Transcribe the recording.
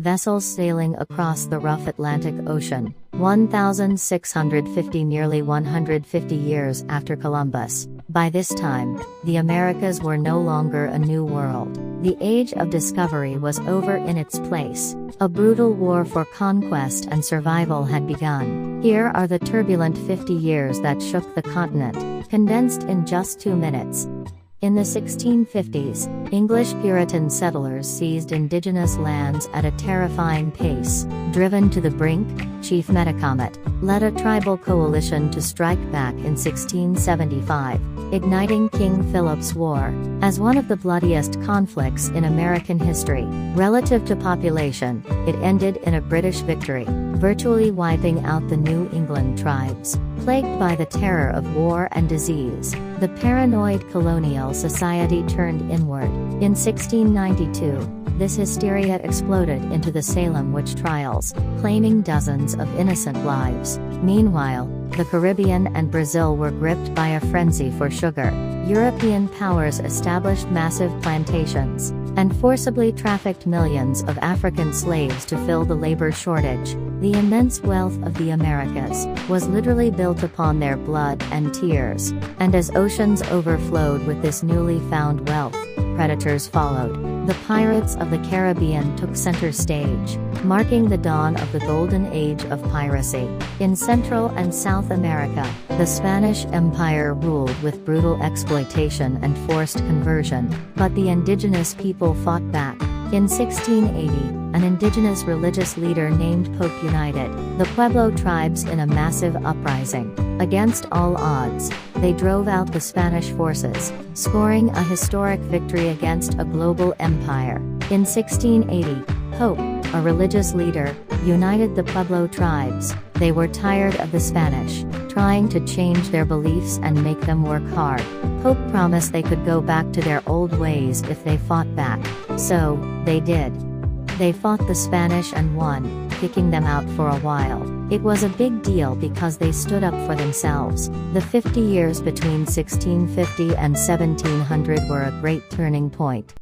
vessels sailing across the rough Atlantic Ocean, 1,650 nearly 150 years after Columbus. By this time, the Americas were no longer a new world. The age of discovery was over. In its place, a brutal war for conquest and survival had begun. Here are the turbulent 50 years that shook the continent, condensed in just 2 minutes. In the 1650s, English Puritan settlers seized indigenous lands at a terrifying pace. Driven to the brink, Chief Metacomet led a tribal coalition to strike back in 1675, igniting King Philip's War as one of the bloodiest conflicts in American history. Relative to population, it ended in a British victory, virtually wiping out the New England tribes. Plagued by the terror of war and disease, the paranoid colonial society turned inward. In 1692, this hysteria exploded into the Salem witch trials, claiming dozens of innocent lives. Meanwhile, the Caribbean and Brazil were gripped by a frenzy for sugar. European powers established massive plantations and forcibly trafficked millions of African slaves to fill the labor shortage. The immense wealth of the Americas was literally built upon their blood and tears, and as oceans overflowed with this newly found wealth, predators followed. The pirates of the Caribbean took center stage, marking the dawn of the golden age of piracy. In Central and South America, the Spanish Empire ruled with brutal exploitation and forced conversion, but the indigenous people fought back. In 1680, an indigenous religious leader named Pope united the Pueblo tribes in a massive uprising. Against all odds, they drove out the Spanish forces, scoring a historic victory against a global empire. In 1680, Pope, a religious leader, united the Pueblo tribes. They were tired of the Spanish trying to change their beliefs and make them work hard. Pope promised they could go back to their old ways if they fought back. So, they did. They fought the Spanish and won, kicking them out for a while. It was a big deal because they stood up for themselves. The 50 years between 1650 and 1700 were a great turning point.